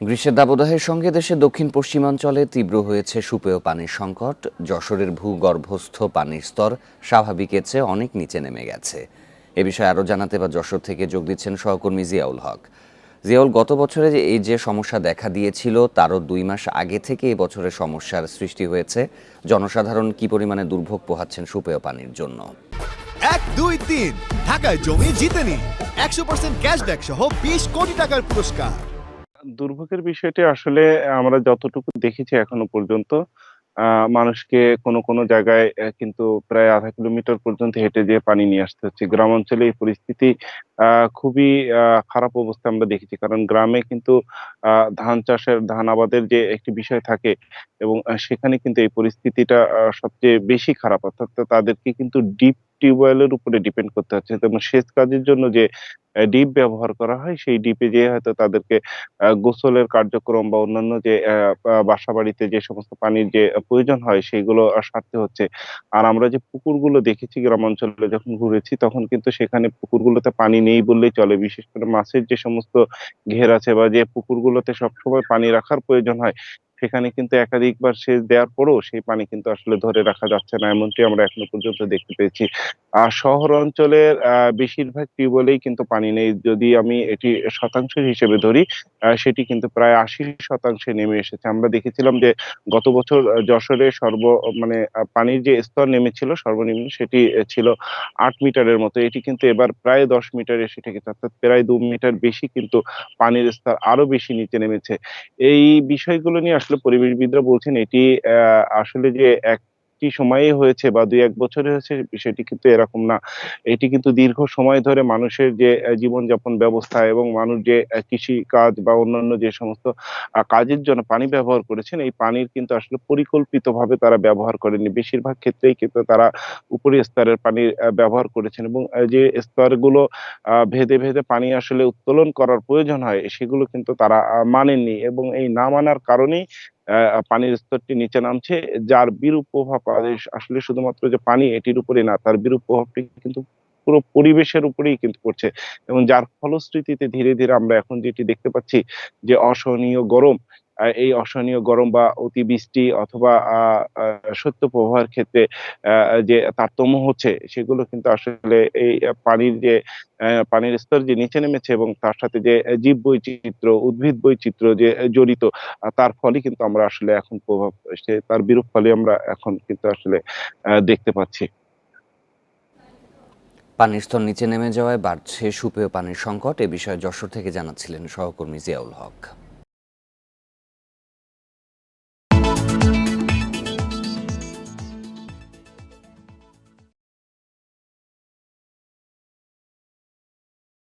গ্রীষ্মের দাবদাহের সঙ্গে দেশের দক্ষিণ পশ্চিমাঞ্চলে তীব্র হয়েছে সুপেয় পানির সংকট। যশোরের ভূগর্ভস্থ পানির স্তর স্বাভাবিকের চেয়ে অনেক নিচে নেমে গেছে। এ বিষয়ে আরও জানাতে বা যশোর থেকে যোগ দিচ্ছেন সহকর্মী জিয়াউল হক। জিয়াউল, গত বছরে যে সমস্যা দেখা দিয়েছিল তারও 2 মাস আগে থেকে এই বছরের সমস্যার সৃষ্টি হয়েছে। জনসাধারণ কি পরিমাণে দুর্ভোগ পোহাচ্ছেন সুপেয় পানির জন্য? 1, 2, 3 ঢাকায় জমি জিতে নিন 100% ক্যাশব্যাক সহ 20 কোটি টাকার পুরস্কার। দুর্ভোগের বিষয়টি আসলে আমরা যতটুকু দেখেছি এখনো পর্যন্ত মানুষকে কোনো জায়গায় কিন্তু প্রায় 0.5 কিলোমিটার পর্যন্ত হেঁটে যেয়ে পানি নিয়ে আসতে হচ্ছে। গ্রামাঞ্চলে এই পরিস্থিতি আ খুবই খারাপ অবস্থা আমরা দেখেছি। কারণ গ্রামে কিন্তু আ ধান আবাদের যে একটি বিষয় থাকে এবং সেখানে কিন্তু এই পরিস্থিতিটা সবচেয়ে বেশি খারাপ। অর্থাৎ তাদেরকে কিন্তু ডিপ টিউবওয়েলের উপরে ডিপেন্ড করতে হচ্ছে। যেমন সেচ কাজের জন্য যে ডিপ ব্যবহার করা হয়, সেই ডিপে যেয়ে হয়তো তাদেরকে গোসলের কার্যক্রম বা অন্যান্য যে বাসাবাড়িতে যে সমস্ত পানির যে প্রয়োজন হয় সেগুলো সারতে হচ্ছে। আর আমরা যে পুকুরগুলো দেখেছি গ্রামাঞ্চলে যখন ঘুরেছি তখন কিন্তু সেখানে পুকুরগুলোতে পানি নেই বললেই চলে। বিশেষ করে মাছের যে সমস্ত ঘের আছে বা যে পুকুরগুলোতে সবসময় পানি রাখার প্রয়োজন হয়, সেখানে কিন্তু একাধিকবার সেচ দেওয়ার পরেও সেই পানি কিন্তু আসলে ধরে রাখা যাচ্ছে না। এমনটি আমরা এখনো পর্যন্ত দেখতে পেয়েছি। শহর অঞ্চলের বেশিরভাগ টিউবওয়েলেই কিন্তু পানি নেই। যদি আমি এটি শতাংশ হিসেবে ধরি সেটি কিন্তু প্রায় ৮০% নেমে এসেছে। আমরা দেখেছিলাম যে গত বছর যশোরে মানে পানির যে স্তর নেমেছিল সর্বনিম্ন সেটি ছিল ৮ মিটারের মতো। এটি কিন্তু এবার প্রায় ১০ মিটারে এসে ঠেকেছে। অর্থাৎ প্রায় ২ মিটার বেশি কিন্তু পানির স্তর আরো বেশি নিচে নেমেছে। এই বিষয়গুলো নিয়ে আসলে পরিবেশবিদরা বলছেন এটি আসলে যে একটি সময়েই হয়েছে বা ২-১ বছরে হয়েছে বিষয়টি কিন্তু এরকম না। এটি কিন্তু দীর্ঘ সময় ধরে মানুষের যে জীবনযাপন ব্যবস্থা এবং মানুষ যে কৃষিকাজ বা অন্যান্য যে সমস্ত কাজের জন্য পানি ব্যবহার করেছেন, এই পানির কিন্তু আসলে পরিকল্পিতভাবে তারা ব্যবহার করেননি। বেশিরভাগ ক্ষেত্রেই কিন্তু তারা উপরি স্তরের পানির ব্যবহার করেছেন এবং যে স্তরগুলো ভেদে পানি আসলে উত্তোলন করার প্রয়োজন হয়, সেগুলো কিন্তু তারা মানেননি এবং এই না মানার কারণেই পানির স্তরটি নিচে নামছে। যার বিরূপ প্রভাব আসলে শুধুমাত্র যে পানি এটির উপরেই না, তার বিরূপ প্রভাবটি কিন্তু পুরো পরিবেশের উপরেই কিন্তু পড়ছে এবং যার ফলশ্রুতিতে ধীরে আমরা এখন যেটি দেখতে পাচ্ছি যে অসহনীয় গরম, এই অসহনীয় গরম বা অতিবৃষ্টি অথবা আ আ শৈত্যপ্রবাহের ক্ষেত্রে আ যে তারতম্য হচ্ছে সেগুলো কিন্তু আসলে এই পানির স্তর যে নিচে নেমেছে এবং তার সাথে যে জীববৈচিত্র্য, উদ্ভিদ বৈচিত্র্য যে জড়িত তার ফলই কিন্তু আমরা আসলে এখন তার বিরূপ ফলই আমরা এখন কিন্তু আসলে দেখতে পাচ্ছি। পানির স্তর নিচে নেমে যাওয়ায় বাড়ছে সুপেয় পানির সংকট। এ বিষয়ে যশোর থেকে জানাচ্ছিলেন সহকর্মী জিয়াউল হক।